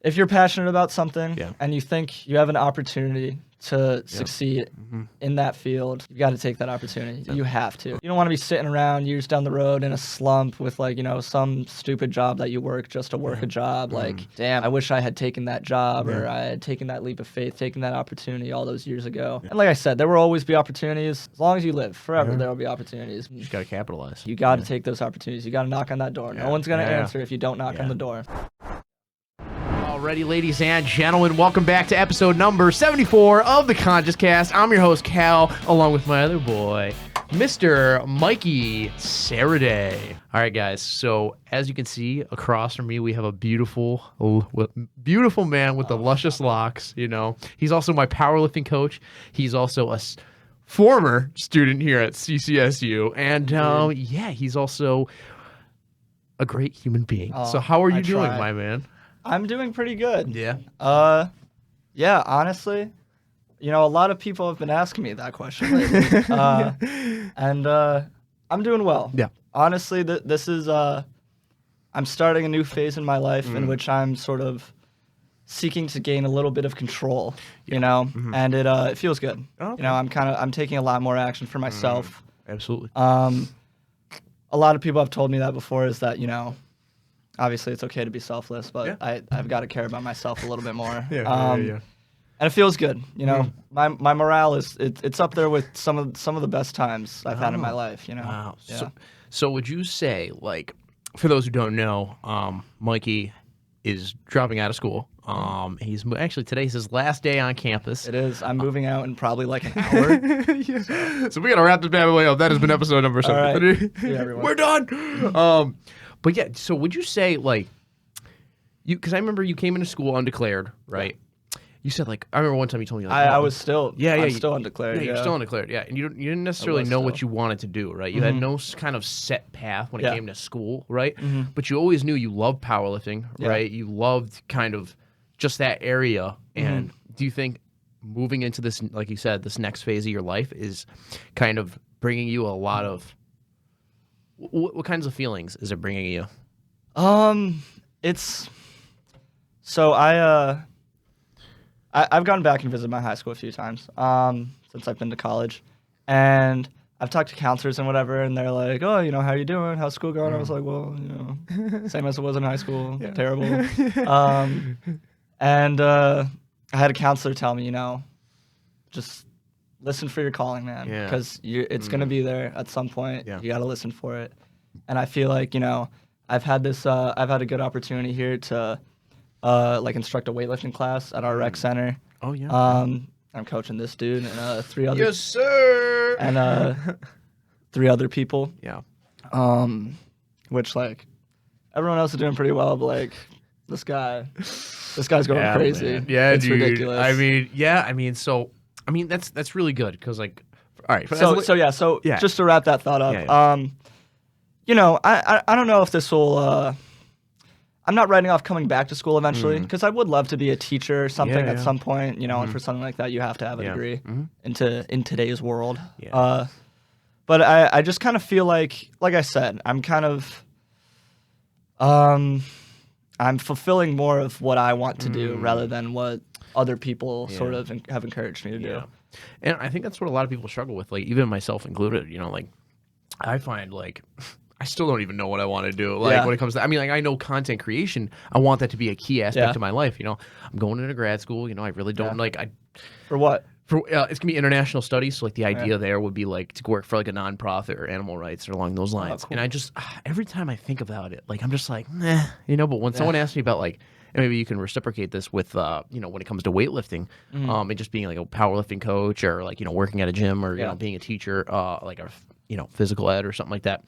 if you're passionate about something Yeah. and you think you have an opportunity to succeed in that field, you got to take that opportunity. You have to. You don't want to be sitting around years down the road in a slump with like, some stupid job that you work just to work a job. Like, damn, I wish I had taken that job or I had taken that leap of faith, taken that opportunity all those years ago. And like I said, there will always be opportunities. As long as you live, forever, there will be opportunities. You just got to capitalize. You got to take those opportunities. You got to knock on that door. No one's going to answer if you don't knock on the door. Alrighty, ladies and gentlemen, welcome back to episode number 74 of the Conscious Cast. I'm your host, Cal, along with my other boy, Mr. Mikey Sereday. All right, guys, so as you can see across from me, we have a beautiful man with the luscious locks, He's also my powerlifting coach. He's also a former student here at CCSU, and he's also a great human being. So how are you doing, my man? I'm doing pretty good. Yeah. Yeah, honestly, a lot of people have been asking me that question lately. And I'm doing well. Yeah. Honestly, this is I'm starting a new phase in my life in which I'm sort of seeking to gain a little bit of control, and it feels good. Okay. I'm taking a lot more action for myself. Absolutely. A lot of people have told me that before, is that, obviously it's okay to be selfless, but I've got to care about myself a little bit more. And it feels good. My morale it's up there with some of the best times I've had in my life. Wow. Yeah. So would you say, like, for those who don't know, Mikey is dropping out of school. He's actually, today's his last day on campus. It is. I'm moving out in probably like an hour. So we gotta wrap this bad boy up. That has been episode number 7. Right. See you, everyone. We're done. But yeah, so would you say, like, because I remember you came into school undeclared, right? You said, like, I remember one time you told me, like, I was still, I'm still undeclared. Yeah, you're still undeclared, and you didn't necessarily know what you wanted to do, right? You had no kind of set path when it came to school, right? But you always knew you loved powerlifting, right? You loved kind of just that area. And do you think moving into this, like you said, this next phase of your life is kind of bringing you a lot of, what kinds of feelings is it bringing you? It's, so I've gone back and visited my high school a few times since I've been to college, and I've talked to counselors and whatever, and they're like, oh, how you doing? How's school going? I was like, well, same as it was in high school, terrible. And I had a counselor tell me, just listen for your calling, man, because it's going to be there at some point. You got to listen for it. And I feel like, I've had a good opportunity here to like instruct a weightlifting class at our rec center. Oh, yeah. I'm coaching this dude and 3 other. Yes, sir. And 3 other people. Yeah. Which, like, everyone else is doing pretty well, but like this guy's going crazy. Man. Yeah, it's dude. ridiculous. That's really good, because, like, all right. So just to wrap that thought up, I don't know if this will. I'm not writing off coming back to school eventually, because I would love to be a teacher or something at some point. And for something like that, you have to have a degree in today's world. Yeah. But I just kind of feel like I said, I'm kind of I'm fulfilling more of what I want to do rather than what other people sort of have encouraged me to do. And I think that's what a lot of people struggle with, like, even myself included. Like, I find, like, I still don't even know what I want to do. Like, when it comes to, I know content creation, I want that to be a key aspect of my life. I'm going into grad school. I really don't For what? It's gonna be international studies. So, like, the idea there would be, like, to work for, like, a nonprofit or animal rights or along those lines. Cool. And I just, every time I think about it, like, I'm just like, meh, But when someone asks me about, like, and maybe you can reciprocate this with, when it comes to weightlifting, and just being, like, a powerlifting coach, or, like, working at a gym, or being a teacher, like a physical ed or something like that.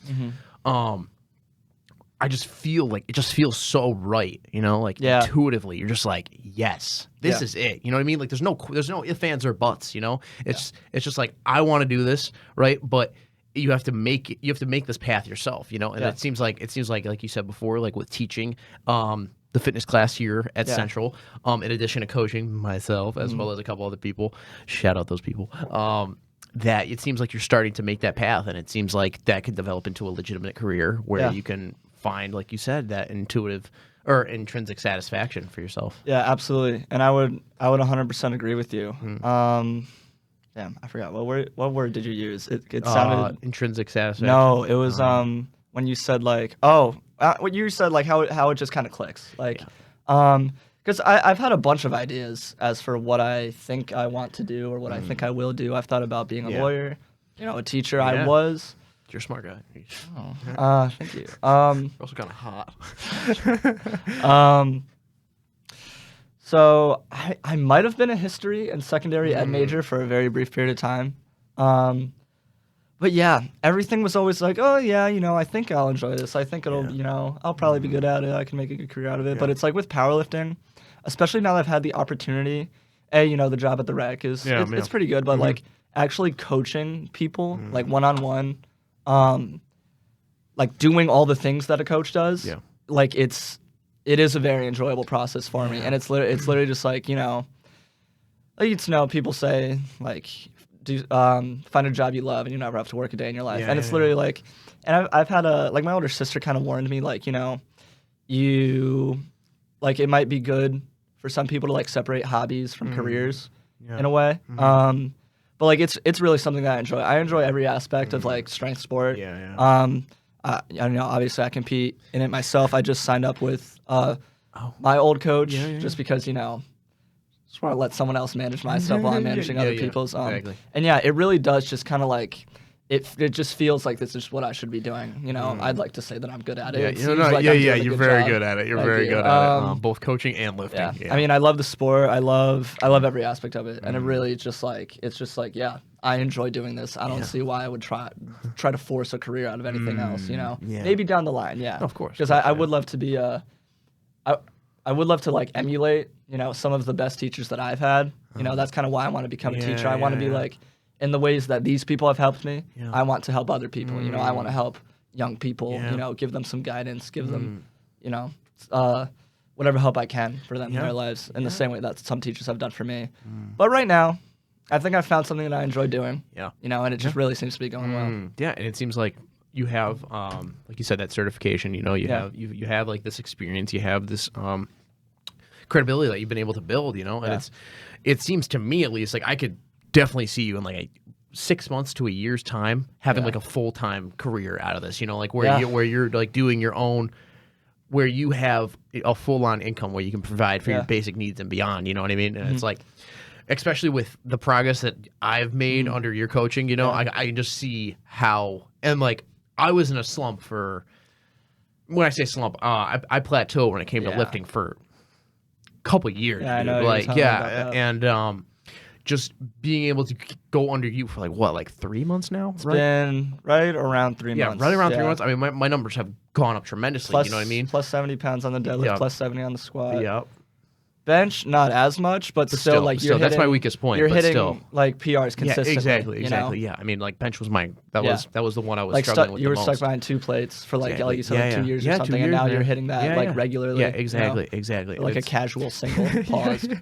I just feel like it just feels so right, intuitively. You're just like, yes, this is it. You know what I mean? Like, there's no ifs, ands, or buts. It's just like, I want to do this, right? But you have to make this path yourself. And it seems like you said before, like with teaching, the fitness class here at Central, in addition to coaching myself as well as a couple other people. Shout out those people. That it seems like you're starting to make that path, and it seems like that can develop into a legitimate career where you can find, like you said, that intuitive or intrinsic satisfaction for yourself. Yeah, absolutely. And I would 100% agree with you. Damn, I forgot what word did you use? It sounded intrinsic satisfaction. No, it was when you said like what you said like how it just kind of clicks like because I've had a bunch of ideas as for what I think I want to do or what I think I will do. I've thought about being a lawyer, a teacher. I was. You're a smart guy. Thank you. You're also kind of hot. So I might have been a history and secondary ed major for a very brief period of time. But yeah, everything was always like, oh yeah, I think I'll enjoy this. I think it'll, I'll probably be good at it. I can make a good career out of it. But it's like with powerlifting, especially now that I've had the opportunity, the job at the rec it's pretty good. But like actually coaching people like one-on-one, like doing all the things that a coach does, like it is a very enjoyable process for me. And it's literally just like, people say like, find a job you love and you never have to work a day in your life. And it's literally like, and I've had my older sister kind of warned me like, you like it might be good for some people to like separate hobbies from careers in a way. But like it's really something that I enjoy. I enjoy every aspect of like strength sport. Obviously I compete in it myself. I just signed up with my old coach just because just want to let someone else manage my stuff while I'm managing other people's. Exactly. And yeah, it really does just kind of like it just feels like this is what I should be doing. I'd like to say that I'm good at it. You're very good at it. You're very good at it. Both coaching and lifting. Yeah. I mean, I love the sport. I love every aspect of it, and it really just like I enjoy doing this. I don't see why I would try to force a career out of anything else. Maybe down the line, of course, because I would love to be I would love to like emulate some of the best teachers that I've had. That's kind of why I want to become a teacher. I want to be like, in the ways that these people have helped me, I want to help other people. I want to help young people, give them some guidance, give them, whatever help I can for them in their lives in the same way that some teachers have done for me. But right now, I think I've found something that I enjoy doing. And it just really seems to be going well. Yeah, and it seems like you have, like you said, that certification. You have like this experience. You have this credibility that you've been able to build. And it seems to me at least like I could definitely see you in like 6 months to a year's time having like a full-time career out of this, like where you're like doing your own, where you have a full-on income where you can provide for your basic needs and beyond, you know what I mean? And it's like, especially with the progress that I've made under your coaching, I can just see how, and like I was in a slump for, when I say slump, I plateaued when it came to lifting for a couple of years. Yeah, I know. Like, and just being able to go under you for like 3 months now? It's been right around 3 months. Yeah, right around 3 months. I mean, my numbers have gone up tremendously, you know what I mean? Plus 70 pounds on the deadlift, plus 70 on the squat. Yep. Bench, not as much, but still like you're hitting, that's my weakest point. You're but hitting still. like PRs consistently. Exactly. Yeah, I mean, like bench was mine. That was the one I was like struggling with. You the were most. stuck behind 2 plates for like you said, 2 years or something, and now you're hitting that like regularly. Yeah, exactly. Like a casual single paused.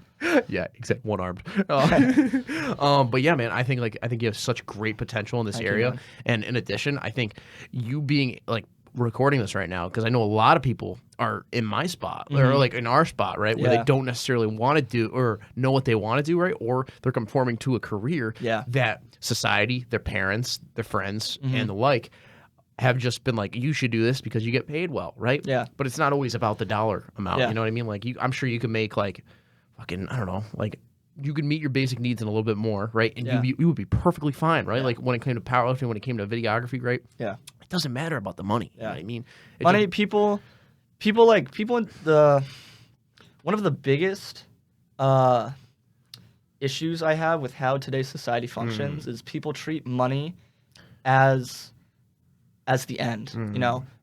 Yeah, except one armed. But yeah, man, I think you have such great potential in this area, and in addition, I think you being like recording this right now, because I know a lot of people are in my spot or like in our spot, right, where they don't necessarily want to do or know what they want to do, right, or they're conforming to a career that society, their parents, their friends, and the like have just been like, you should do this because you get paid well, right? Yeah. But it's not always about the dollar amount. You know what I mean? Like, I'm sure you can make like fucking, I don't know, like you could meet your basic needs and a little bit more, right? And you would be perfectly fine, right? Like when it came to powerlifting, when it came to videography, right? Yeah. It doesn't matter about the money. You know what I mean? Money, people in the, one of the biggest issues I have with how today's society functions is people treat money as the end.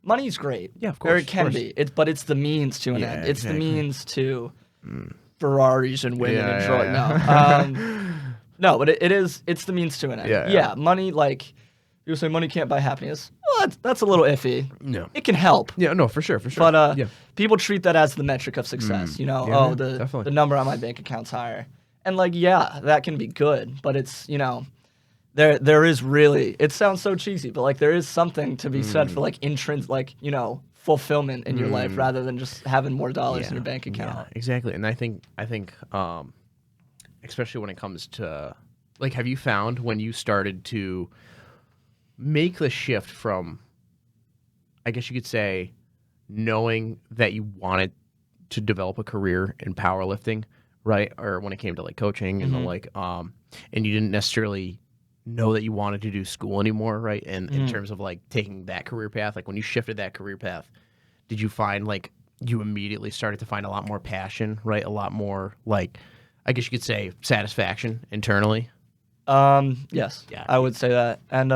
Money's great. Yeah, of course. Or it can be. But it's the means to an end. It's the means to Ferraris and women and joy. No, but it's the means to an end. Yeah, money, like people say money can't buy happiness. Well, that's a little iffy. No. It can help. Yeah, no, for sure. But people treat that as the metric of success. The number on my bank account's higher. And like, that can be good, but it's, there is really, it sounds so cheesy, but like there is something to be said for like intrinsic, like, fulfillment in your life rather than just having more dollars in your bank account. Yeah, exactly. And I think especially when it comes to, like, have you found when you started to make the shift from, I guess you could say, knowing that you wanted to develop a career in powerlifting, right? Or when it came to like coaching and the like, and you didn't necessarily know that you wanted to do school anymore, right? And in terms of like taking that career path, like when you shifted that career path, did you find like you immediately started to find a lot more passion, right? A lot more like, I guess you could say, satisfaction internally? Yes, Yeah. I would say that. And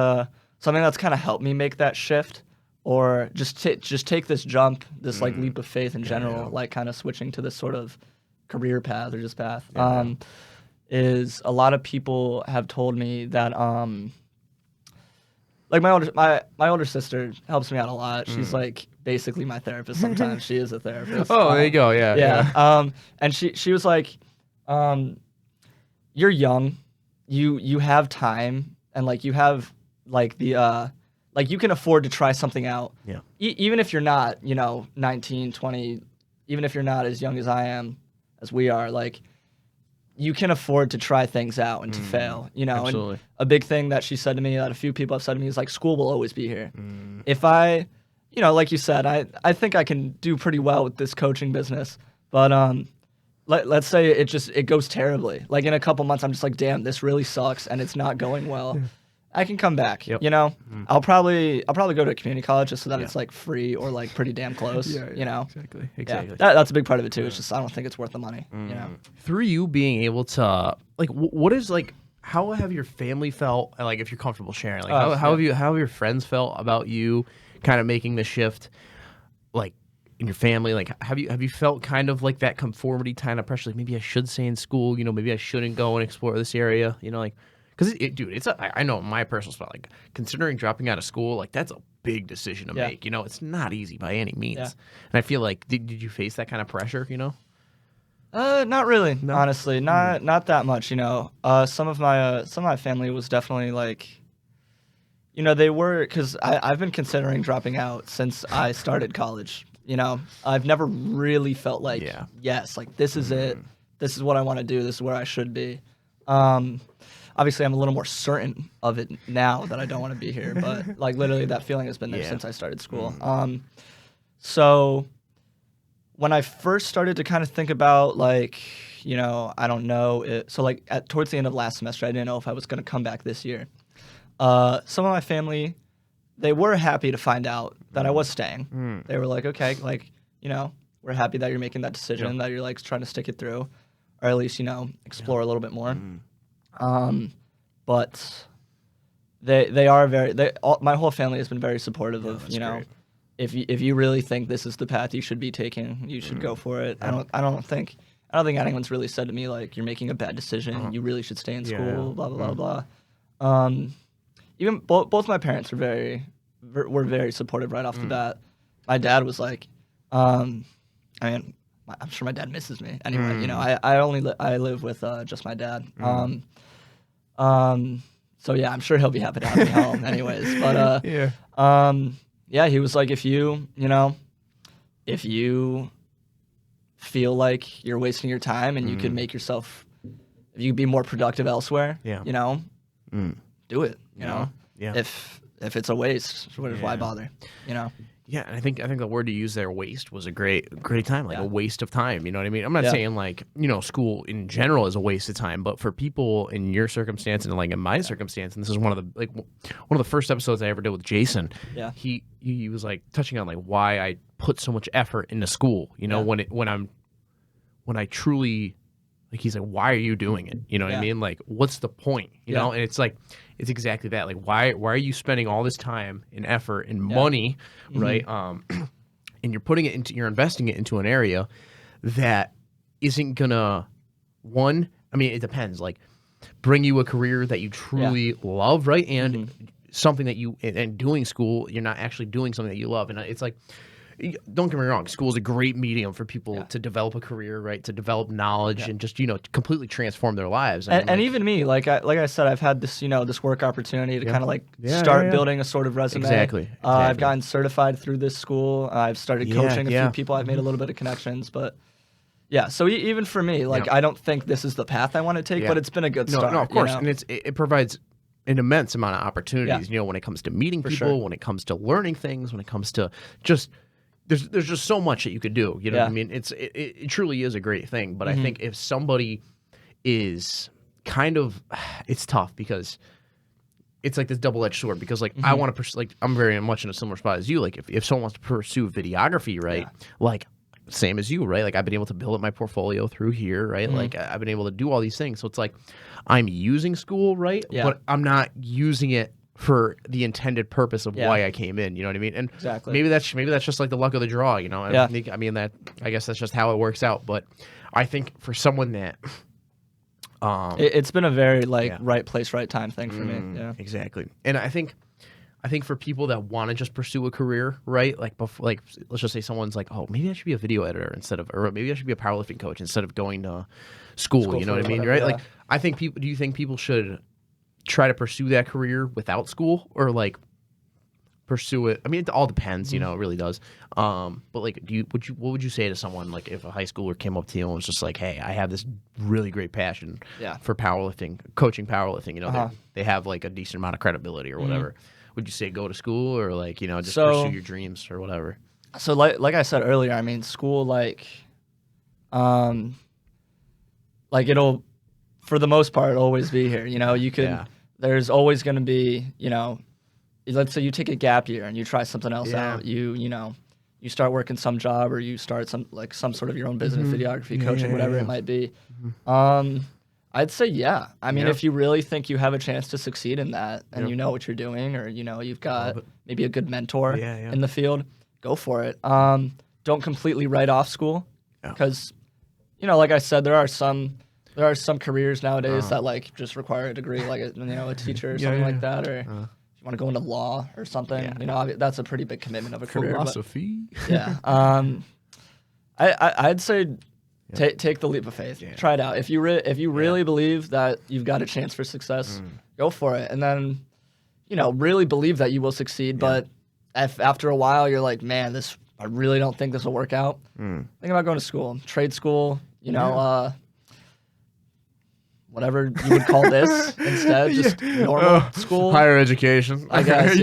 something that's kind of helped me make that shift, or just take this jump, this like leap of faith in general, like kind of switching to this sort of career path or just path, is a lot of people have told me that like my older sister helps me out a lot. She's like basically my therapist sometimes. She is a therapist. Oh, there you go. Yeah. Yeah. And she was like, you're young, you have time, and like you have like the like you can afford to try something out. Yeah. Even if you're not, 19, 20, even if you're not as young as I am, as we are, like you can afford to try things out and to fail, Absolutely. And a big thing that she said to me, that a few people have said to me, is like, school will always be here. If I, like you said, I think I can do pretty well with this coaching business, but let's say it goes terribly. Like in a couple months, I'm just like, damn, this really sucks and it's not going well. I can come back. Yep. I'll probably go to a community college just so that it's like free or like pretty damn close. Exactly. Yeah, that's a big part of it too. It's just I don't think it's worth the money. Through you being able to like, what is like, how have your family felt? Like, if you're comfortable sharing, like, how have your friends felt about you kind of making the shift? Like in your family, like have you felt kind of like that conformity kind of pressure? Like maybe I should stay in school. Maybe I shouldn't go and explore this area. Like. Because, dude, I know my personal spot, like, considering dropping out of school, like, that's a big decision to make. It's not easy by any means. Yeah. And I feel like, did you face that kind of pressure, Not really, honestly. Not that much, Some of my family was definitely, like, they were, because I've been considering dropping out since I started college, I've never really felt like, yes, like, this is it. This is what I want to do. This is where I should be. Obviously, I'm a little more certain of it now that I don't want to be here, but like literally that feeling has been there since I started school. So when I first started to kind of think about like, I don't know, so like towards the end of last semester, I didn't know if I was going to come back this year. Some of my family, they were happy to find out that I was staying. They were like, okay, like, we're happy that you're making that decision, that you're like trying to stick it through, or at least, explore a little bit more. But they are my whole family has been very supportive of, great. if you really think this is the path you should be taking, you should go for it. I don't think anyone's really said to me like, you're making a bad decision, you really should stay in school, blah blah blah blah. Even both my parents were very supportive right off the bat. My dad was like, I'm sure my dad misses me anyway. I live with just my dad. So yeah, I'm sure he'll be happy to have me home anyways. But he was like, if you feel like you're wasting your time and you could make yourself, if you could be more productive elsewhere, do it. If it's a waste, why bother? Yeah, and I think the word you used there, waste, was a great time, like a waste of time. You know what I mean? I'm not saying like, school in general is a waste of time, but for people in your circumstance and like in my circumstance, and this is one of the first episodes I ever did with Jason. Yeah, he was like touching on like why I put so much effort into school. When I truly. Like, he's like, why are you doing it? You know what I mean? Like, what's the point? You know? And it's like, it's exactly that. Like, why are you spending all this time and effort and money, right? And you're investing it into an area that isn't gonna, it depends. Like, bring you a career that you truly love, right? And something that and doing school, you're not actually doing something that you love. And it's like, don't get me wrong, school is a great medium for people to develop a career, right? To develop knowledge and just, completely transform their lives. And even me, like I said, I've had this, this work opportunity to kind of like start building a sort of resume. Exactly. I've gotten certified through this school. I've started coaching a few people. I've made a little bit of connections, but yeah. So even for me, like I don't think this is the path I want to take, but it's been a good start. No, of course, and it provides an immense amount of opportunities. When it comes to meeting people, when it comes to learning things, when it comes to just there's just so much that you could do. You know what I mean? It truly is a great thing. But I think if somebody is kind of, it's tough because it's like this double-edged sword. Because like I want to I'm very much in a similar spot as you. Like if someone wants to pursue videography, right? Like same as you, right? Like I've been able to build up my portfolio through here, right? Like I've been able to do all these things. So it's like I'm using school, right? But I'm not using it for the intended purpose of why I came in. You know what I mean? And maybe that's just like the luck of the draw. I mean I guess that's just how it works out. But I think for someone that it's been a very right place, right time thing for me. Yeah, exactly. And I think for people that want to just pursue a career, right? Like let's just say someone's like, oh, maybe I should be a video editor or maybe I should be a powerlifting coach instead of going to school. You know what I mean, right? Yeah. Like I think do you think people should try to pursue that career without school or like pursue it? I mean, it all depends, it really does. But like, what would you say to someone like if a high schooler came up to you and was just like, hey, I have this really great passion for powerlifting, coaching powerlifting, they have like a decent amount of credibility or whatever. Would you say go to school or like, just pursue your dreams or whatever? So like I said earlier, I mean, school, like it'll, for the most part, always be here. You could, there's always going to be, let's say you take a gap year and you try something else out. You start working some job or you start some sort of your own business, videography, coaching, whatever it might be. I'd say, I mean, if you really think you have a chance to succeed in that and you know what you're doing or, you've got maybe a good mentor in the field, go for it. Don't completely write off school because, like I said, there are some careers nowadays that just require a degree, like a teacher or something like that, or if you want to go into law or something, that's a pretty big commitment of a career. Philosophy. I'd say take the leap of faith. Try it out. If you really believe that you've got a chance for success, go for it. And then, really believe that you will succeed. But if after a while you're like, man, I really don't think this will work out. Think about going to school, trade school. Whatever you would call this instead, just normal school, higher education, I guess.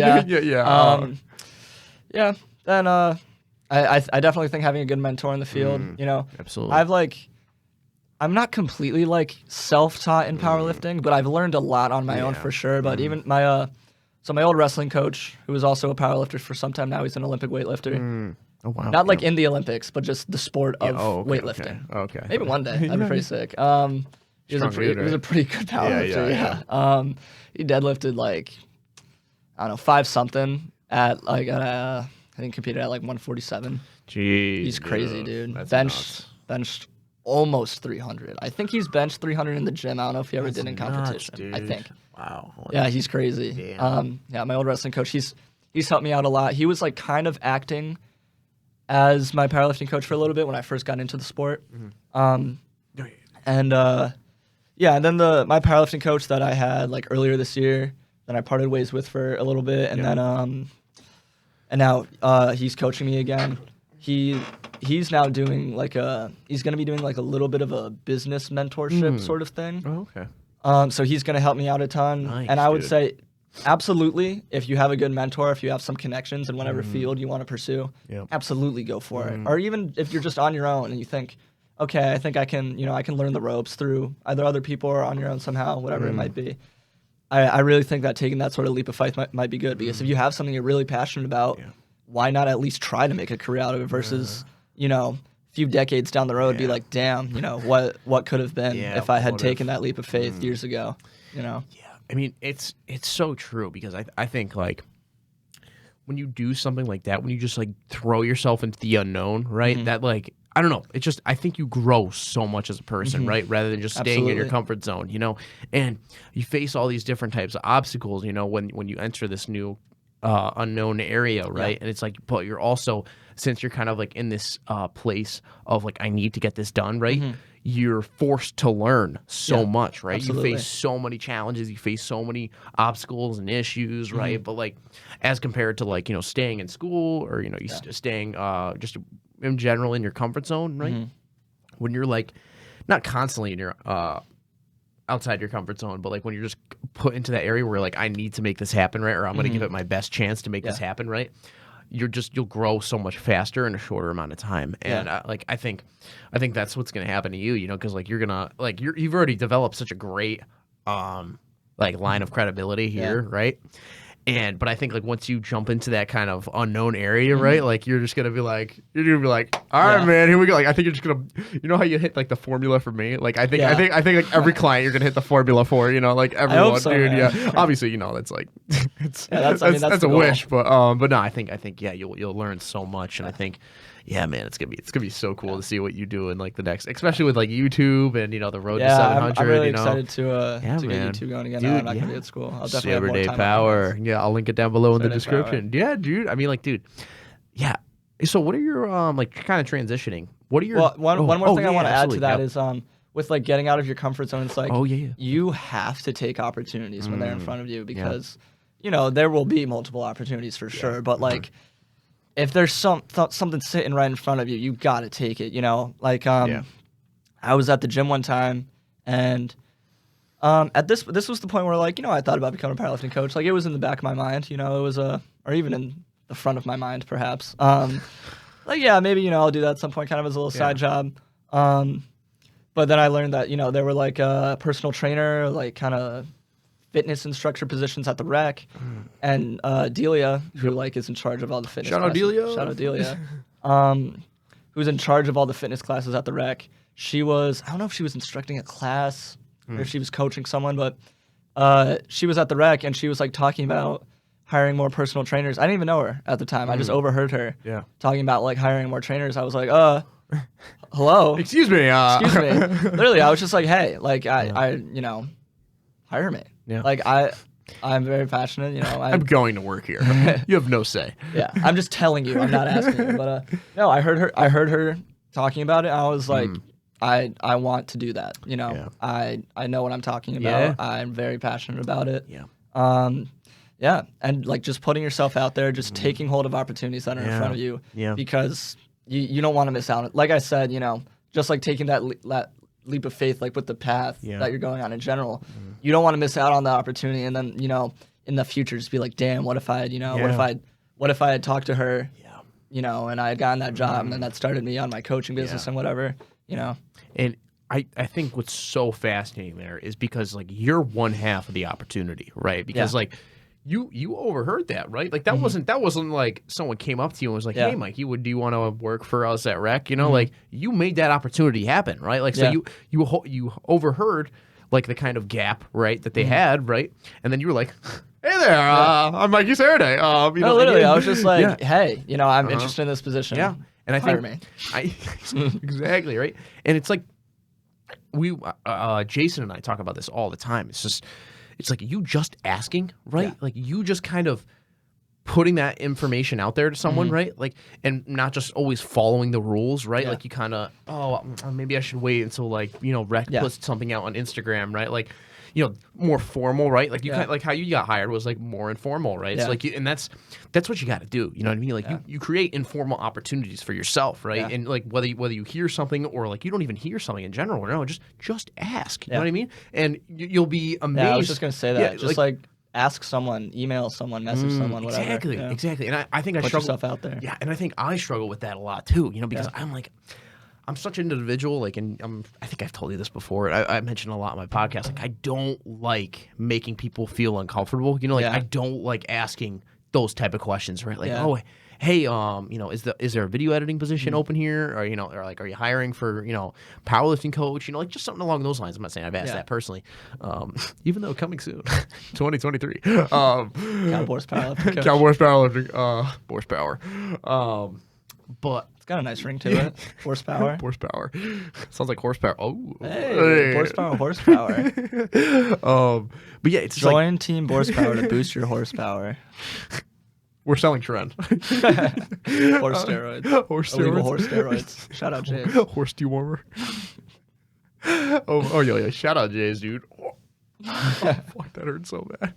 Then I definitely think having a good mentor in the field, absolutely. I'm not completely self-taught in powerlifting, but I've learned a lot on my own for sure. But even my old wrestling coach, who was also a powerlifter for some time now, he's an Olympic weightlifter. Oh wow! Not in the Olympics, but just the sport of weightlifting. Okay. Maybe one day. That'd be pretty sick. He was a pretty good powerlifter. He deadlifted 5 something at I think competed at 147. Jeez, he's crazy, dude. That's Benched almost 300. I think he's benched 300 in the gym. I don't know if he ever did in competition. Nuts, I think. Wow. Yeah, he's crazy. Damn. My old wrestling coach. He's helped me out a lot. He was kind of acting as my powerlifting coach for a little bit when I first got into the sport. And then my powerlifting coach that I had earlier this year, that I parted ways with for a little bit, and then and now he's coaching me again. He's now doing he's gonna be doing a little bit of a business mentorship sort of thing. Oh, okay. So he's gonna help me out a ton, and I would say, absolutely, if you have a good mentor, if you have some connections in whatever field you want to pursue, absolutely go for it. Or even if you're just on your own and you think, okay, I think I can, I can learn the ropes through either other people or on your own somehow, whatever it might be. I really think that taking that sort of leap of faith might be good, because if you have something you're really passionate about, why not at least try to make a career out of it versus, a few decades down the road be like, damn, what could have been if I had taken that leap of faith years ago, Yeah, I mean, it's so true, because I think when you do something like that, when you just throw yourself into the unknown, right? That I don't know. It's just, I think you grow so much as a person, right? Rather than just staying in your comfort zone, and you face all these different types of obstacles, when you enter this new unknown area, right? And it's like, but you're also, since you're kind of like in this place of like, I need to get this done, right? You're forced to learn so much, right? Absolutely. You face so many challenges, you face so many obstacles and issues, right? But like, as compared to like, staying in school or, staying just in general in your comfort zone, right? When you're like, not constantly in your outside your comfort zone, but like when you're just put into that area where like, I need to make this happen, right? Or I'm going to give it my best chance to make this happen, right? You'll grow so much faster in a shorter amount of time. And like, I think that's what's going to happen to you, because like, you're going to like, you've already developed such a great, like line of credibility here. Right. But I think like once you jump into that kind of unknown area, right? Like you're just gonna be like, all right, man, here we go. Like I think you're just gonna, how you hit like the formula for me. Like I think like every client you're gonna hit the formula for, like everyone, so, dude. man. Yeah, obviously, that's like, that's the a goal. wish, but no, I think you'll learn so much, and I think. Yeah, man, it's gonna be so cool to see what you do in like the next, especially with like YouTube and the road to 700. I'm really excited to get man. YouTube going again. Dude, I'm not gonna be at school. I'll definitely have more Sereday time. Power. Yeah, I'll link it down below in the Sereday description. Power. Yeah, dude. I mean, like, dude. Yeah. So, what are your like kind of transitioning? What are your one more thing I want to add to that Yep. is with like getting out of your comfort zone. It's like yeah. you have to take opportunities when they're in front of you because there will be multiple opportunities for sure, but like. If there's something sitting right in front of you, you got to take it, Like, I was at the gym one time, and this was the point where, like, I thought about becoming a powerlifting coach. Like, it was in the back of my mind, it was or even in the front of my mind, perhaps. Like, yeah, maybe, I'll do that at some point, kind of as a little side job. But then I learned that, there were, like, a personal trainer, like, kind of fitness instructor positions at the rec, and Delia, who like is in charge of all the fitness. Shout out Delia. Who's in charge of all the fitness classes at the rec. She was, I don't know if she was instructing a class or if she was coaching someone, but she was at the rec and she was like talking about hiring more personal trainers. I didn't even know her at the time. I just overheard her talking about like hiring more trainers. I was like, hello. Excuse me. Literally, I was just like, hey, like I hire me. Yeah. Like I'm very passionate, I'm going to work here. You have no say. Yeah, I'm just telling you. I'm not asking you. But no, I heard her talking about it. And I was like, I want to do that. I know what I'm talking about. Yeah. I'm very passionate about it. Yeah. Yeah, and like just putting yourself out there, just taking hold of opportunities that are in front of you. Yeah. Because you don't want to miss out. Like I said, just like taking that leap of faith, like with the path that you're going on in general, you don't want to miss out on the opportunity, and then in the future just be like, damn, what if I had what if I had talked to her, and I had gotten that job, and then that started me on my coaching business and whatever, And I think what's so fascinating there is because like you're one half of the opportunity, right? Because like you overheard that, right? Like that wasn't like someone came up to you and was like, hey, Mike, do you want to work for us at Rec? Like you made that opportunity happen, right? Like so you overheard like the kind of gap, right, that they had, right? And then you were like, hey there, I'm Mikey Sereday. No, literally, I was just like, hey, I'm interested in this position. Yeah, and I hire think me. Exactly, right? And it's like Jason and I talk about this all the time. It's like you just asking, right? Like you just kind of putting that information out there to someone, right? Like, and not just always following the rules, right? Like you kind of, maybe I should wait until like, Rec puts something out on Instagram, right? Like, more formal, right? Like you kind of, like how you got hired was like more informal, right? So like, and that's what you got to do. You know what I mean? Like you create informal opportunities for yourself, right? And like whether you hear something or like you don't even hear something in general, no, just ask. You know what I mean? And you'll be amazed. Yeah, I was just gonna say that. Just like ask someone, email someone, message someone, whatever. Exactly. And I think I put struggle yourself out there. Yeah, and I think I struggle with that a lot too. Because I'm such an individual, like, and I think I've told you this before. I mentioned a lot on my podcast. Like, I don't like making people feel uncomfortable. I don't like asking those type of questions, right? Like, oh, hey, is there a video editing position open here, or or like, are you hiring for powerlifting coach? Like just something along those lines. I'm not saying I've asked that personally, even though coming soon, 2023. Cowboys powerlifting coach. Cowboys powerlifting, horsepower. But it's got a nice ring to it. Horsepower. Horsepower. Sounds like horsepower. Oh. Hey. Horsepower. But yeah, it's join Team Horsepower to boost your horsepower. We're selling trend. Or steroids. Horse steroids. Illegal horse steroids. Shout out Jays. Horse dewormer. Oh, yeah. Shout out Jays, dude. Oh, fuck, that hurt so bad.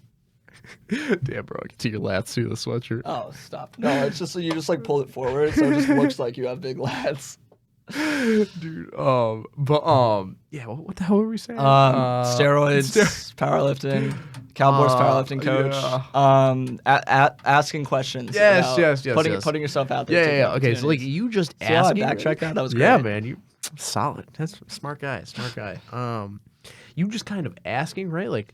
Damn, bro, I can see your lats through the sweatshirt. Oh, stop. No, it's just you just like pull it forward, so it just looks like you have big lats. Dude, yeah, what the hell were we saying? Steroids, powerlifting, Cowboys powerlifting coach. Asking questions. Yes. Putting yourself out there. Yeah. Okay, so like you just asking. asking. I backtracked that. That was great. Yeah, man, you solid. That's smart guy. You just kind of asking, right? Like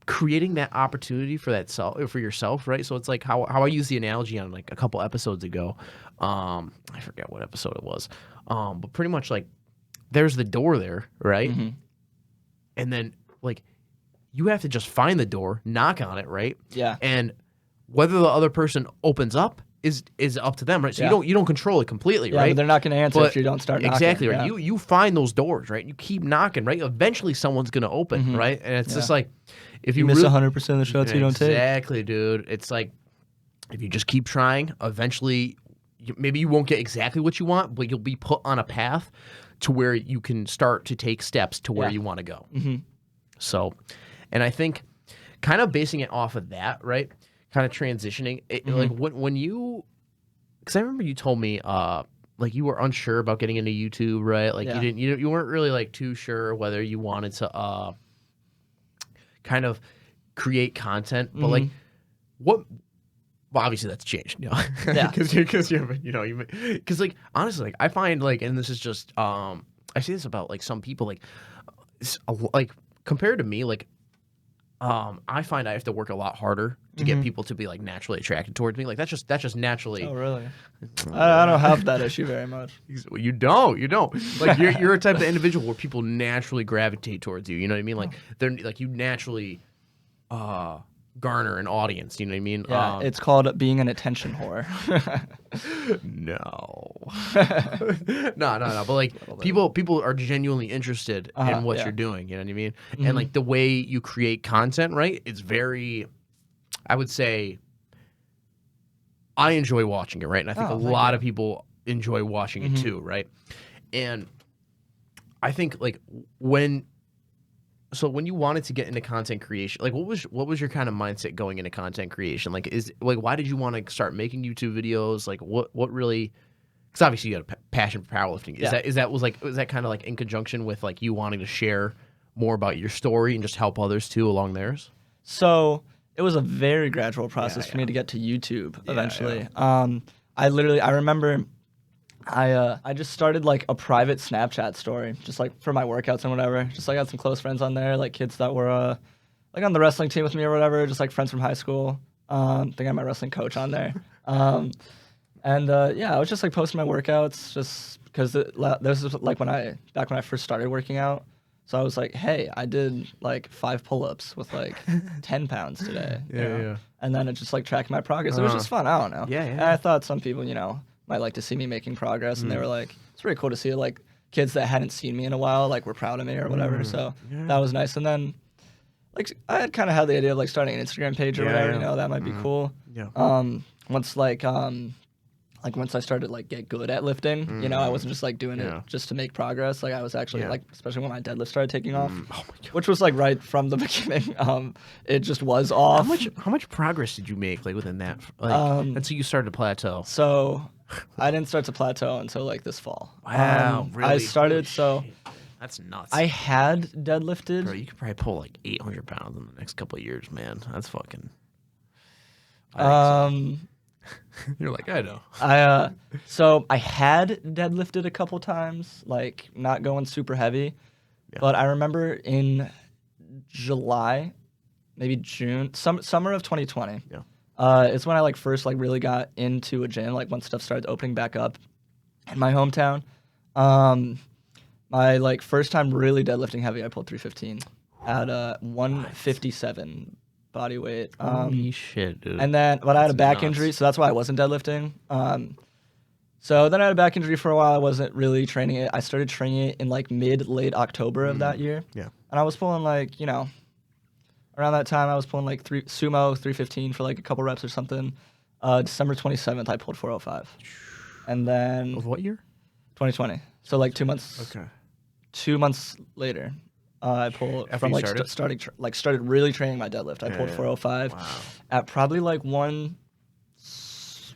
creating that opportunity for yourself, right? So it's like how I used the analogy on like a couple episodes ago. I forget what episode it was. But pretty much like there's the door there, right? Mm-hmm. And then like you have to just find the door, knock on it, right? Yeah. And whether the other person opens up is up to them, right? So you don't control it completely, yeah, right? But they're not going to answer if you don't start knocking. Exactly, right? Yeah. You find those doors, right? You keep knocking, right? Eventually someone's going to open, right? And it's just like if you miss 100% of the shots you don't take. Exactly, dude. It's like if you just keep trying, eventually maybe you won't get exactly what you want, but you'll be put on a path to where you can start to take steps to where you want to go. Mm-hmm. So, and I think kind of basing it off of that, right? Kind of transitioning, like when you, because I remember you told me, like you were unsure about getting into YouTube, right? Like you weren't really like too sure whether you wanted to, kind of create content, but like what? Well, obviously that's changed, you know. Yeah. Because like honestly, like I find like, and this is just, I say this about like some people, like compared to me, like. I find I have to work a lot harder to get people to be like naturally attracted towards me. Like that's just naturally. Oh really? I don't have that issue very much. You don't. Like you're a type of individual where people naturally gravitate towards you. You know what I mean? Like they're like you naturally garner an audience. You know what I mean? Yeah, it's called being an attention whore. No. No. But like people are genuinely interested in what you're doing. You know what I mean? And like the way you create content, right? It's very, I would say, I enjoy watching it, right? And I think a lot of people enjoy watching it too, right? And I think like when you wanted to get into content creation, like what was your kind of mindset going into content creation? Like why did you want to start making YouTube videos? Like what really? Because obviously you had a passion for powerlifting. Was that kind of like in conjunction with like you wanting to share more about your story and just help others too along theirs? So it was a very gradual process for me to get to YouTube eventually. I remember. I just started like a private Snapchat story, just like for my workouts and whatever. Just like I had some close friends on there, like kids that were like on the wrestling team with me or whatever, just like friends from high school. I think I had my wrestling coach on there. I was just like posting my workouts just because this is like back when I first started working out. So I was like, hey, I did like 5 pull-ups with like 10 pounds today. Yeah. And then it's just like tracking my progress. It was just fun. I don't know. Yeah. And I thought some people, might like to see me making progress, and they were like, it's really cool to see like kids that hadn't seen me in a while, like were proud of me or whatever. So that was nice. And then like I had kind of had the idea of like starting an Instagram page or whatever, that might be cool. Yeah. Once once I started like get good at lifting, I wasn't just like doing it just to make progress. Like I was actually like, especially when my deadlift started taking off, which was like right from the beginning. It just was off. How much progress did you make like within that? Like until you started to plateau. So I didn't start to plateau until like this fall. Wow, really? I started that's nuts. I had deadlifted. Bro, you could probably pull like 800 pounds in the next couple of years, man. That's fucking. You're like, I know. So I had deadlifted a couple times, like not going super heavy, but I remember in July, maybe June, summer of 2020. Yeah. It's when I like first like really got into a gym, like when stuff started opening back up in my hometown. My like first time really deadlifting heavy, I pulled 315 at 157 body weight. Holy shit, dude. And then, but I had a back injury, so that's why I wasn't deadlifting. So then I had a back injury for a while. I wasn't really training it. I started training it in like late October of that year. Yeah. And I was pulling like, around that time I was pulling like sumo 315 for like a couple reps or something. December 27th, I pulled 405. And then Of what year? 2020. So like 2 months. Okay. 2 months later, I pulled After from you like started? started really training my deadlift. I pulled 405 at probably like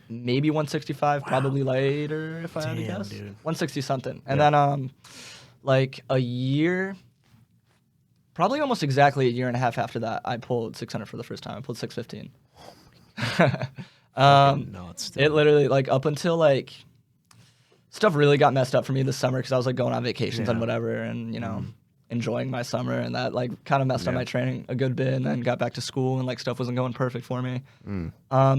maybe 165, probably later if I had to guess. Dude. 160 something. And then like a year, probably almost exactly a year and a half after that, I pulled 600 for the first time. I pulled 615. Nuts, dude. It literally like up until like stuff really got messed up for me this summer because I was like going on vacations and whatever, and you know enjoying my summer, and that like kind of messed up my training a good bit, and then got back to school and like stuff wasn't going perfect for me.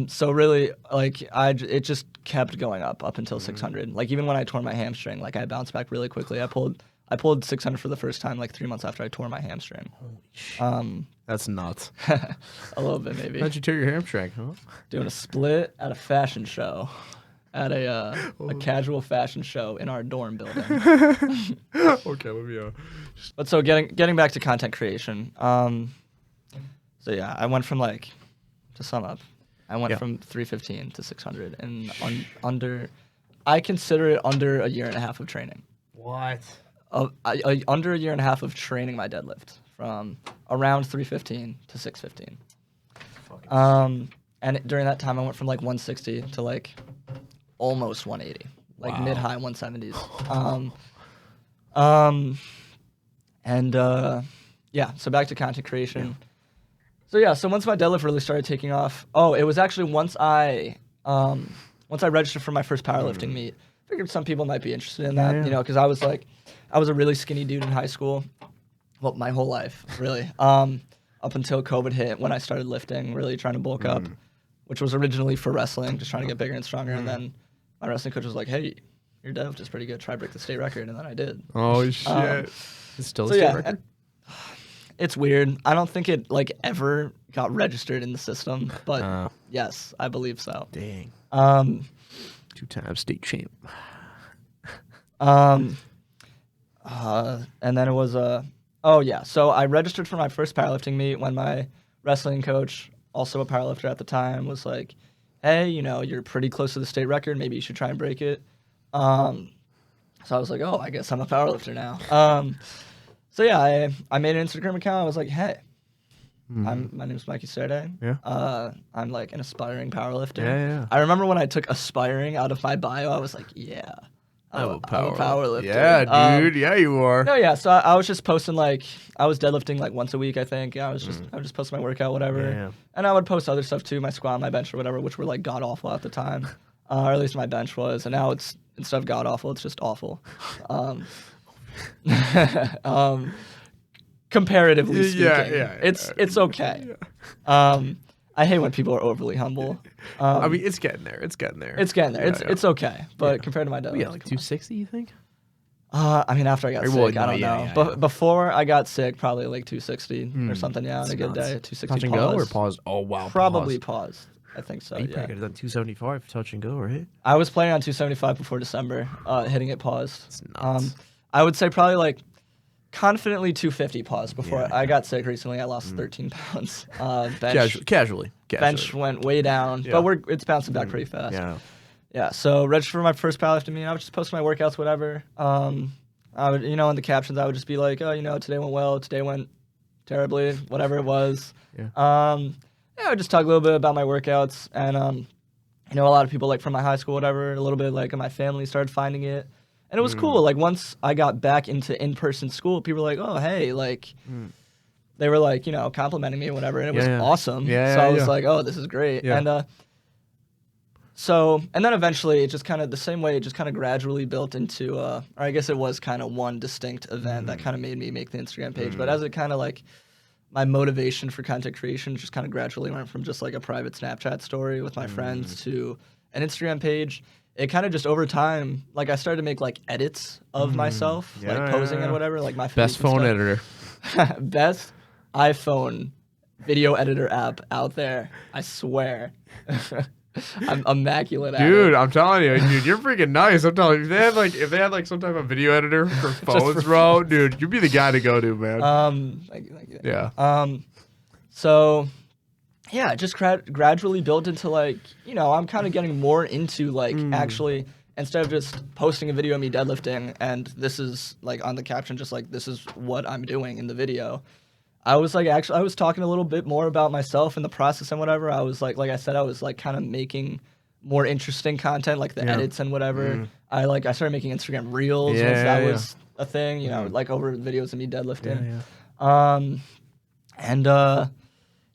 So really like it just kept going up until 600. Like even when I tore my hamstring, like I bounced back really quickly. I pulled 600 for the first time like 3 months after I tore my hamstring. Holy shit. That's nuts. A little bit maybe. How'd you tear your hamstring, huh? Doing a split at a fashion show. At a casual fashion show in our dorm building. Okay, let me But so getting back to content creation. So yeah, I went from like, to sum up, I went from 315 to 600 and I consider it under a year and a half of training. What? Under a year and a half of training my deadlift from around 315 to 615. And during that time I went from like 160 to like almost 180, like mid-high 170s. Yeah, so back to content creation. So once my deadlift really started taking off, it was actually once I registered for my first powerlifting meet. Figured some people might be interested in that, you know, because I was a really skinny dude in high school, well, my whole life, really, up until COVID hit when I started lifting, really trying to bulk up, which was originally for wrestling, just trying to get bigger and stronger, and then my wrestling coach was like, hey, your deadlift is pretty good. Try to break the state record. And then I did. Oh, shit. It's still a state record? It's weird. I don't think it, like, ever got registered in the system. But, yes, I believe so. Dang. 2-time state champ. And then it was so I registered for my first powerlifting meet when my wrestling coach, also a powerlifter at the time, was like, hey, you know, you're pretty close to the state record. Maybe you should try and break it. So I was like, oh, I guess I'm a powerlifter now. So yeah, I made an Instagram account. I was like, hey, my name's Michael Sereday. Yeah. I'm like an aspiring powerlifter. Yeah. I remember when I took aspiring out of my bio, I was like, yeah, I'm a powerlifter. Yeah, dude. Yeah, you are. No, yeah. So I was just posting like I was deadlifting like once a week, I think. I was just posting my workout, whatever. Yeah. And I would post other stuff too, my squat, my bench, or whatever, which were like god awful at the time, or at least my bench was. And now it's instead of god awful, it's just awful. Comparatively speaking, it's okay. I hate when people are overly humble. I mean, it's getting there. It's getting there. It's okay, but compared to my deadlift, Yeah, like 260, you think? I mean, after I got sick, I don't know. But before I got sick, probably like 260 or something. Yeah, on a good day, 260. Touch and go or pause? Oh wow, probably paused. I think so. You probably could have done 275 touch and go, right? I was planning on 275 before December, hitting it paused. It's nuts. I would say probably like confidently 250 paused before I got sick recently. I lost 13 pounds. Casually. Bench went way down, but it's bouncing back pretty fast. Yeah. So registered for my first powerlifting meet. I would just post my workouts, whatever. I would, you know, in the captions, I would just be like, oh, you know, today went well, today went terribly, whatever it was. I would just talk a little bit about my workouts, and you know, a lot of people like from my high school, whatever, a little bit like in my family started finding it. And it was cool. Like once I got back into in-person school, people were like, oh, hey, like they were like, you know, complimenting me or whatever. And it was awesome. So I was like, oh, this is great. And and then eventually it just kind of the same way, it just kind of gradually built into, or I guess it was kind of one distinct event that kind of made me make the Instagram page. But as it kind of like, my motivation for content creation just kind of gradually went from just like a private Snapchat story with my friends to an Instagram page. It kind of just over time, like I started to make like edits of myself, like posing and whatever, like my best phone editor, best iPhone video editor app out there. I swear, I'm immaculate at it. Dude, I'm telling you, dude, you're freaking nice. I'm telling you, if they had like some type of video editor for phones, bro, dude, you'd be the guy to go to, man. Thank you. Yeah. So yeah, it just gradually built into like, I'm kind of getting more into like actually, instead of just posting a video of me deadlifting and this is like on the caption, just like, this is what I'm doing in the video. I was like, actually, I was talking a little bit more about myself and the process and whatever. I was like I said, I was like kind of making more interesting content, like the edits and whatever. I started making Instagram reels once that was a thing, like over videos of me deadlifting.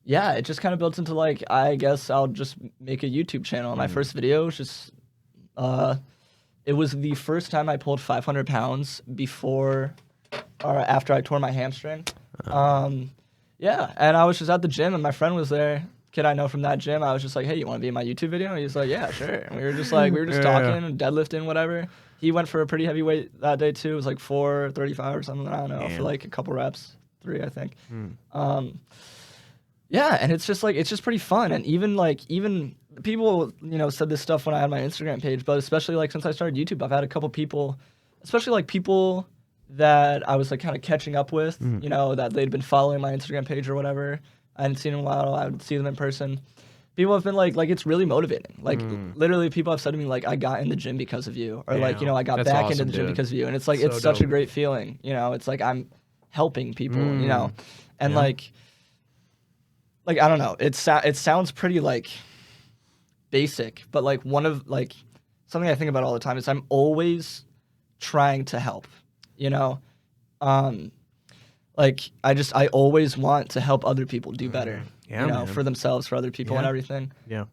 Yeah, it just kind of built into like, I guess I'll just make a YouTube channel. My first video was just, it was the first time I pulled 500 pounds before or after I tore my hamstring. Yeah, and I was just at the gym and my friend was there. Kid I know from that gym. I was just like, hey, you want to be in my YouTube video? And he was like, yeah, sure. And we were just talking and deadlifting, whatever. He went for a pretty heavy weight that day too. It was like 435 or something. I don't know, for like a couple reps, 3, I think. Yeah, and it's just pretty fun. And even people, said this stuff when I had my Instagram page, but especially like since I started YouTube, I've had a couple people, especially like people that I was like kind of catching up with, that they'd been following my Instagram page or whatever. I hadn't seen in a while. I would see them in person. People have been like it's really motivating. Like literally people have said to me like, I got in the gym because of you, or like, I got back into the gym because of you. And it's like, it's such a great feeling, it's like I'm helping people, and like I don't know, it sounds pretty like basic, but like one of like something I think about all the time is I'm always trying to help, like I always want to help other people do better, for themselves, for other people and everything. Yeah.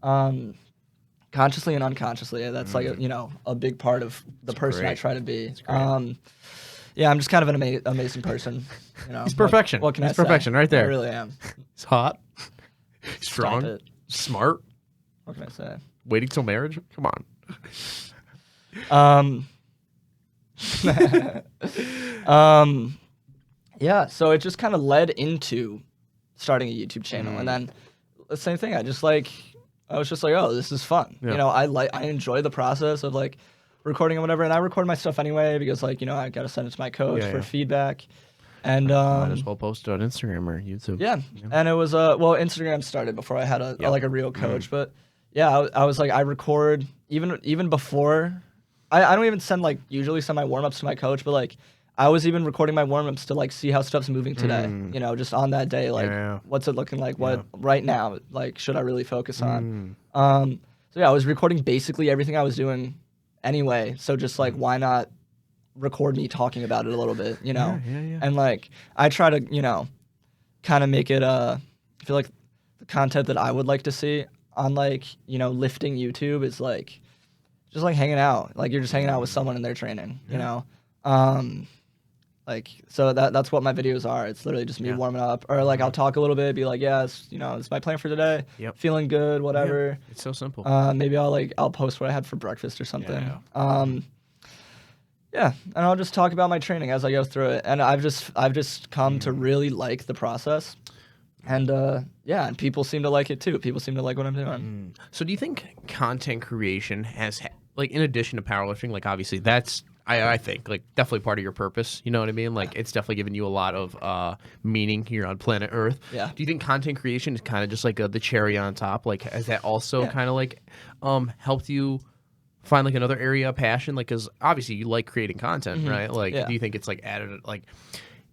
Consciously and unconsciously, that's like a big part of the person I try to be. Yeah, I'm just kind of an amazing person. He's perfection. What can I say? He's perfection right there. I really am. He's hot, strong, smart. What can I say? Waiting till marriage? Come on. Yeah, so it just kind of led into starting a YouTube channel, and then the same thing. I was just like, oh, this is fun. Yeah. I enjoy the process of like recording and whatever, and I record my stuff anyway because like I gotta send it to my coach for feedback, and might as well post it on Instagram or YouTube. Yeah, and it was Instagram started before I had a real coach, but yeah, I was like, I record even before. I don't even usually send my warm-ups to my coach, but like I was even recording my warm-ups to like see how stuff's moving today, just on that day, like what's it looking like, what right now, like should I really focus on? So yeah, I was recording basically everything I was doing anyway, so just like why not record me talking about it a little bit, and like I try to kind of make it I feel like the content that I would like to see on like lifting YouTube is like just like hanging out, like you're just hanging out with someone in their training, like so that's what my videos are. It's literally just me warming up, or like I'll talk a little bit, be like, it's my plan for today, feeling good, whatever. It's so simple. Maybe I'll post what I had for breakfast or something. Yeah, and I'll just talk about my training as I go through it, and I've just come to really like the process, and and people seem to like it too. People seem to like what I'm doing. So do you think content creation has like, in addition to powerlifting, like obviously that's I think like definitely part of your purpose, you know what I mean? Like it's definitely given you a lot of meaning here on planet Earth. Yeah. Do you think content creation is kind of just like the cherry on top? Like has that also kind of like helped you find like another area of passion? Like, because obviously you like creating content, right? Like, do you think it's like added, like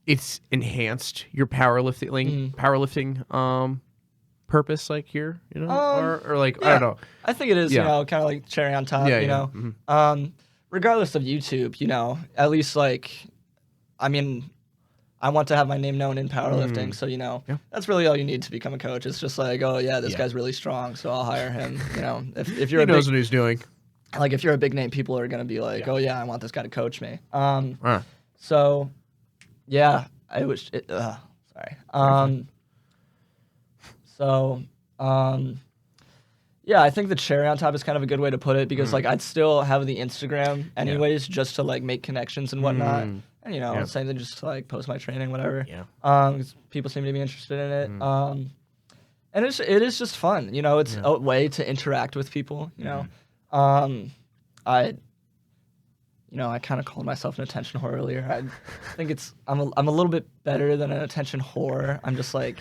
it's enhanced your powerlifting purpose, like here, or like I don't know. I think it is, kind of like cherry on top, regardless of YouTube, at least like, I mean, I want to have my name known in powerlifting, so that's really all you need to become a coach. It's just like, oh yeah, this guy's really strong, so I'll hire him. If you're he knows what he's doing. Like if you're a big name, people are gonna be like, oh yeah, I want this guy to coach me. So yeah, I wish it. Sorry. Yeah, I think the cherry on top is kind of a good way to put it, because like I'd still have the Instagram anyways, just to like make connections and whatnot. And same thing, just to like post my training, whatever. Yeah. 'Cause people seem to be interested in it. And it is just fun. It's a way to interact with people. I kind of called myself an attention whore earlier. I think I'm a little bit better than an attention whore. I'm just like,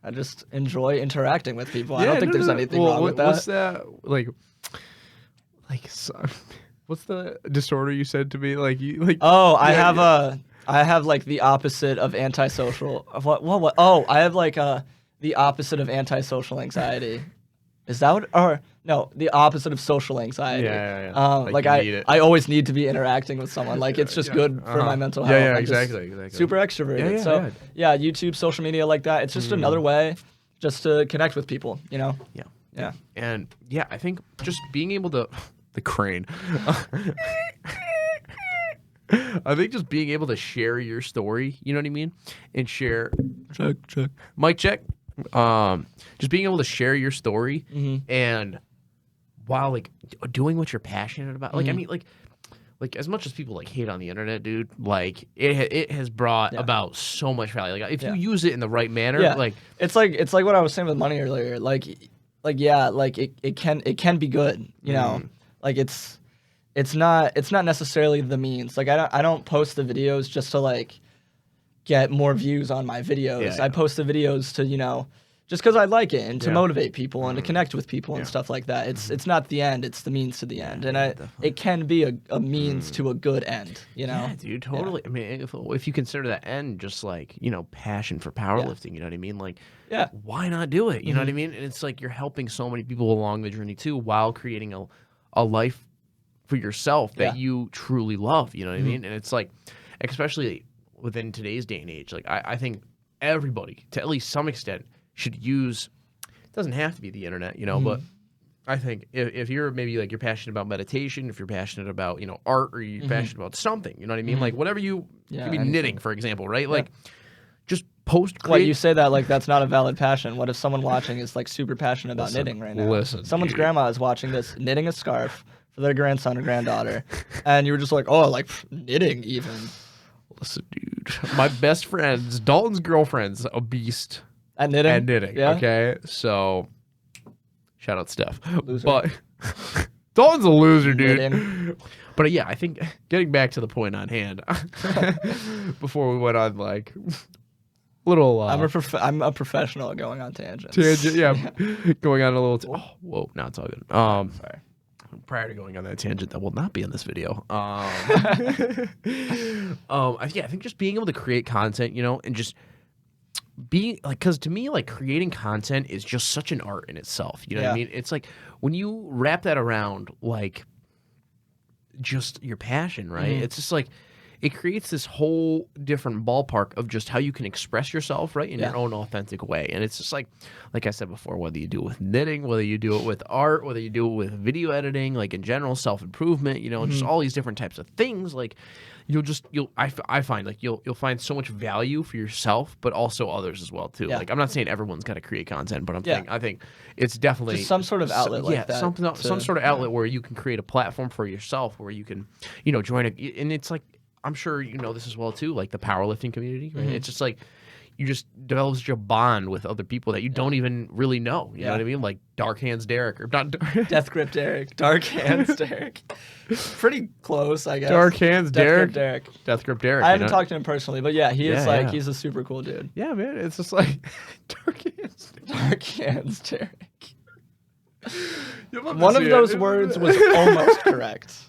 I just enjoy interacting with people. I don't think there's anything wrong with that. What's that what's the disorder you said to me? Oh, I have like the opposite of antisocial. What? Oh, I have like the opposite of antisocial anxiety. Is that what? Or no, the opposite of social anxiety. Yeah. Like I always need to be interacting with someone. Like it's just good for my mental health. Yeah, I'm exactly. Super extroverted. So YouTube, social media like that. It's just another way just to connect with people. You know. Yeah. And yeah, I think just being able to the crane. I think just being able to share your story, you know what I mean, and share check mic check. Just being able to share your story and while like doing what you're passionate about. Like I mean, like as much as people like hate on the internet, dude, like it has brought about so much value. Like if you use it in the right manner, like it's like what I was saying with money earlier. Like it can be good, you know. Like it's not necessarily the means. Like I don't post the videos just to like get more views on my videos. I post the videos to, you know, just because I like it and to motivate people and to connect with people and stuff like that. It's not the end, it's the means to the end. And it can be a means to a good end, you know? Yeah, dude, totally. I mean, if you consider that end just like, you know, passion for powerlifting, you know what I mean? Like, why not do it? You know what I mean? And it's like you're helping so many people along the journey too while creating a life for yourself that you truly love, you know what I mean? And it's like, especially within today's day and age, like I think everybody, to at least some extent, should use, it doesn't have to be the internet, you know, but I think if you're maybe like you're passionate about meditation, if you're passionate about, you know, art, or you're passionate about something, you know what I mean? Like whatever you, could be knitting, for example, right? Like just post. What, you say that like that's not a valid passion. What if someone watching is like super passionate about knitting right now? Someone's grandma is watching this, knitting a scarf for their grandson or granddaughter, and you were just like, oh, like knitting even. Listen, dude, my best friend's, Dalton's girlfriend's a beast at knitting. Okay, so shout out Steph. Loser. But Dalton's a loser, dude. Knitting. But yeah, I think getting back to the point on hand, before we went on like little. I'm a professional at going on tangents. Going on a little. Whoa, now it's all good. Sorry. Prior to going on that tangent that will not be in this video. I think just being able to create content, you know, and just being like, because to me, like creating content is just such an art in itself. You know what I mean? It's like when you wrap that around like just your passion, right? It's just like it creates this whole different ballpark of just how you can express yourself, right, in your own authentic way. And it's just like I said before, whether you do it with knitting, whether you do it with art, whether you do it with video editing, like in general, self-improvement, you know, just all these different types of things, like I find like you'll find so much value for yourself, but also others as well too. Like I'm not saying everyone's got to create content, but I think it's definitely just some sort of outlet like that. Some sort of outlet where you can create a platform for yourself, where you can, you know, join and it's like, I'm sure you know this as well too, like the powerlifting community, right? It's just like you just develop such a bond with other people that you don't even really know. You know what I mean? Like Dark Hands Derek, or not Death Grip Derek, Dark Hands Derek. Pretty close, I guess. Dark Hands Derek. Death Grip Derek. I haven't talked to him personally, but yeah, he is like he's a super cool dude. Yeah, man. It's just like Dark Hands Derek. One of those words was almost correct.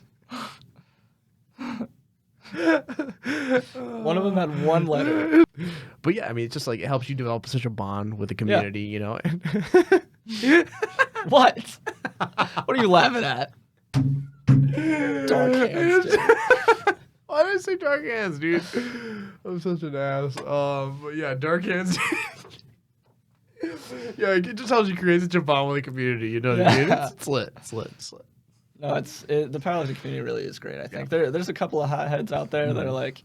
One of them had one letter. But yeah, I mean, it's just like it helps you develop such a bond with the community, you know? What? What are you laughing at? Dark Hands, dude. Why did I say Dark Hands, dude? I'm such an ass. But yeah, Dark Hands. Yeah, it just helps you create such a bond with the community, you know what I mean? It's lit. No, the powerlifting community really is great, I think. There's a couple of hotheads out there that are like,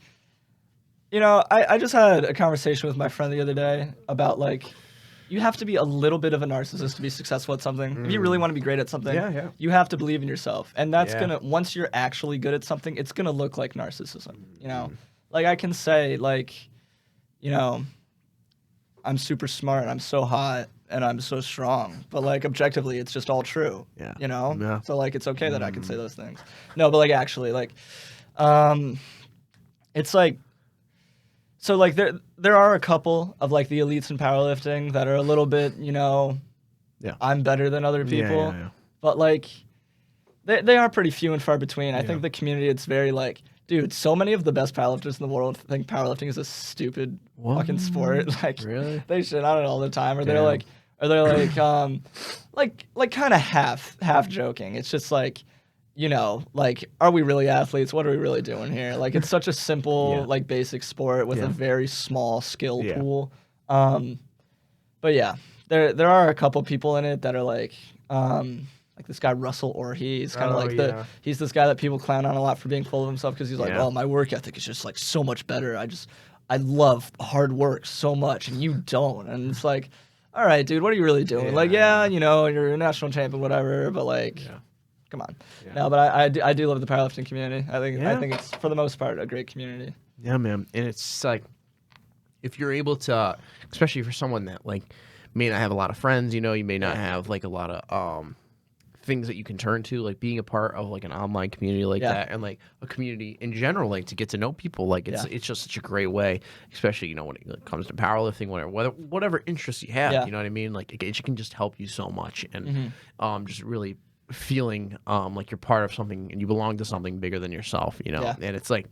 you know, I just had a conversation with my friend the other day about like, you have to be a little bit of a narcissist to be successful at something. If you really want to be great at something, you have to believe in yourself. And that's once you're actually good at something, it's gonna look like narcissism, you know? Like I can say like, you know, I'm super smart, I'm so hot, and I'm so strong. But like objectively, it's just all true. You know? Yeah. So like it's okay that I can say those things. No, but like actually, like it's like So like there are a couple of like the elites in powerlifting that are a little bit, I'm better than other people. Yeah. But like they are pretty few and far between. I think the community, it's very like, dude, so many of the best powerlifters in the world think powerlifting is a stupid fucking sport. Like Really? they shit on it all the time, or Damn. they're like kind of half joking. It's just like, like, are we really athletes? What are we really doing here? Like, it's such a simple, like, basic sport with a very small skill pool. But yeah, there are a couple people in it that are like this guy Russell Orhe. He's kind of like he's this guy that people clown on a lot for being full of himself because he's like, oh, my work ethic is just like so much better. I love hard work so much, and you don't. And it's like, all right, dude, what are you really doing? Yeah. Like, you're a national champion, whatever, but like. Come on. Yeah. No, but I do love the powerlifting community. I think it's, for the most part, a great community. Yeah, man. And it's like, if you're able to, especially for someone that like may not have a lot of friends, you may not have like a lot of things that you can turn to, like being a part of like an online community like that, and like a community in general, like to get to know people, like it's just such a great way, especially when it comes to powerlifting, whatever interests you have, you know what I mean? Like it can just help you so much, and just really feeling like you're part of something and you belong to something bigger than yourself, and it's like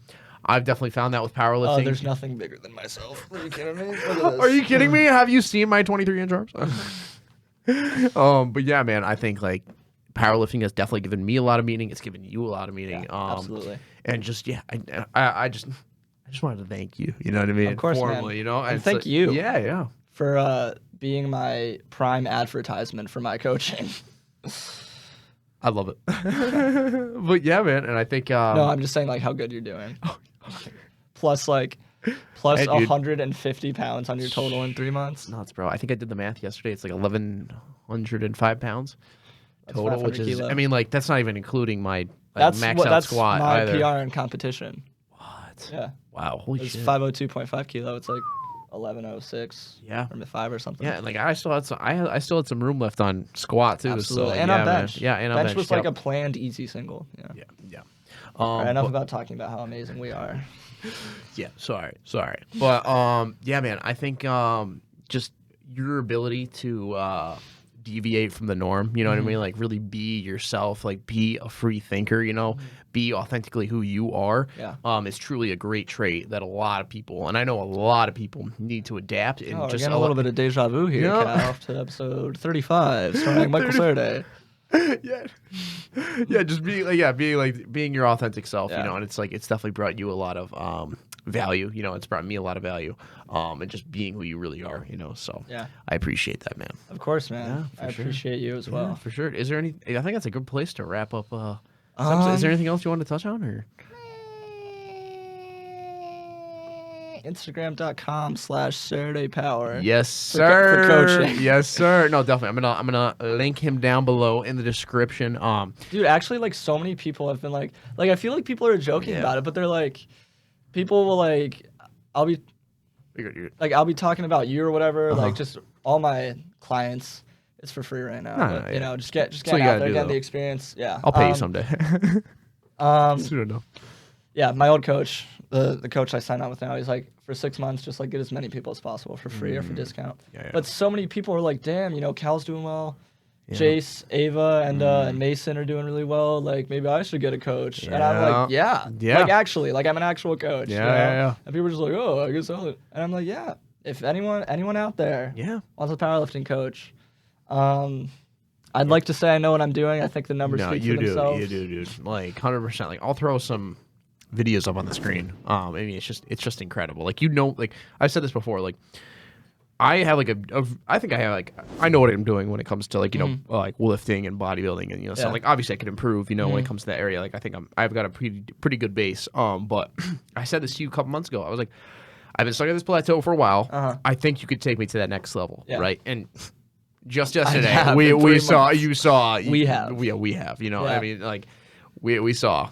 I've definitely found that with powerlifting. Oh, there's nothing bigger than myself. Are you kidding me? Are you kidding me? Have you seen my 23-inch arms? But yeah, man, I think like powerlifting has definitely given me a lot of meaning. It's given you a lot of meaning. Absolutely. And just I just wanted to thank you. You know what I mean? Of course, formally, man. And and thank you. Yeah. For being my prime advertisement for my coaching. I love it. But yeah, man, and I think no, I'm just saying like how good you're doing. Plus 150 pounds on your total in 3 months. Nuts, bro. I think I did the math yesterday. It's like 1,105 pounds total, which is kilo. I mean, like that's not even including my max out squat my either. PR in competition. What? Yeah. Wow. Holy It's shit. 502.5 kilo. It's like 1106. Yeah. Or 5 or something. Yeah, and like I still had some room left on squat too. Absolutely. So, And on bench. Man. Yeah, and on bench. Bench was like a planned easy single. Yeah. Yeah. All right, enough about talking about how amazing we are. Yeah, sorry. But yeah, man, I think just your ability to deviate from the norm, you know what I mean? Like really be yourself, like be a free thinker, be authentically who you are. Yeah. It's truly a great trait that a lot of people, and I know a lot of people need to adapt. And We're just getting a little bit of deja vu here, Cal, to episode 35, starring Michael Sereday. Just being your authentic self, and it's like it's definitely brought you a lot of value, it's brought me a lot of value, and just being who you really are, so I appreciate that, man. Of course, man. I appreciate you as well. For sure. Is there I think that's a good place to wrap up. Is there anything else you want to touch on, or? Instagram.com/SeredayPower. Yes, sir. For coaching. Yes, sir. No, definitely. I'm gonna link him down below in the description. Dude, actually, like so many people have been like I feel like people are joking about it, but they're like, people will like, I'll be talking about you or whatever, like just all my clients. It's for free right now. Just get out there, get the experience. Yeah, I'll pay you someday. Soon enough. Yeah, my old coach, the coach I signed on with now, he's like, for 6 months, just like get as many people as possible for free or for discount. But so many people are like, damn, Cal's doing well. Jace, Ava, and Mason are doing really well. Like, maybe I should get a coach. And I'm like, yeah. Like, actually, like I'm an actual coach. And people are just like, oh, I guess I'll. And I'm like, yeah. If anyone out there wants a powerlifting coach, I'd like to say I know what I'm doing. I think the numbers speak for themselves. You do, dude. Like 100%. Like I'll throw some videos up on the screen. I mean, it's just incredible. Like like I've said this before. Like I have like I know what I'm doing when it comes to like like lifting and bodybuilding and so like obviously I could improve when it comes to that area. Like I think I've got a pretty good base. But I said this to you a couple months ago. I was like, I've been stuck at this plateau for a while. I think you could take me to that next level, right? And just yesterday, we saw. We have. I mean, like we saw.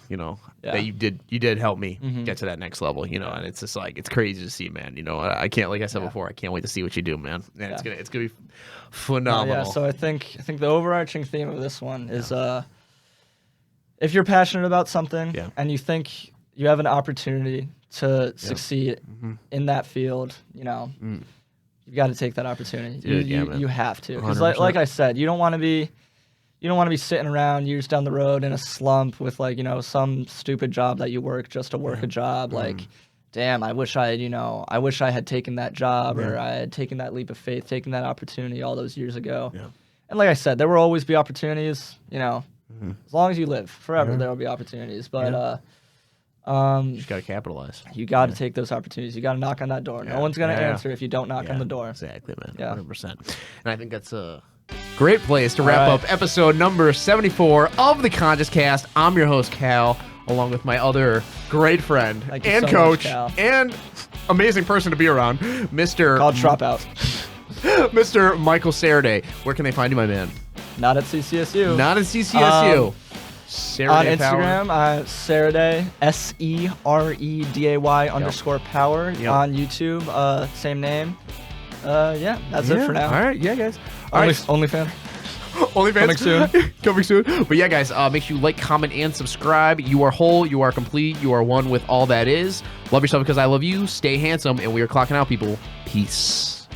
That you did help me get to that next level. And it's just like it's crazy to see, man. I can't, like I said before, I can't wait to see what you do, man. And it's gonna be phenomenal. So I think the overarching theme of this one is if you're passionate about something and you think you have an opportunity to succeed in that field, you know, you've got to take that opportunity. Dude, you have to, because 100%. like I said, you don't want to be sitting around years down the road in a slump with like, you know, some stupid job that you work just to work a job. Like, damn, I wish I had taken that job or I had taken that leap of faith, taken that opportunity all those years ago. Yeah. And like I said, there will always be opportunities, you know, as long as you live forever, there will be opportunities. But, you just got to capitalize. you got to take those opportunities. You got to knock on that door. No one's going to answer if you don't knock on the door. Exactly, man. Yeah. 100%. And I think that's a great place to wrap up episode number 74 of the Conscious Cast. I'm your host, Cal, along with my other great friend and so coach much, and amazing person to be around, Mr. College dropout. Mr. Michael Sereday. Where can they find you, my man? Not at CCSU. Not at CCSU. Sereday On Power. Instagram, Sereday, SEREDAY _power. On YouTube, same name. Yeah, that's it for now. All right, yeah, guys. OnlyFans. OnlyFans coming soon. But yeah, guys, make sure you like, comment, and subscribe. You are whole, you are complete, you are one with all that is. Love yourself because I love you. Stay handsome, and we are clocking out, people. Peace.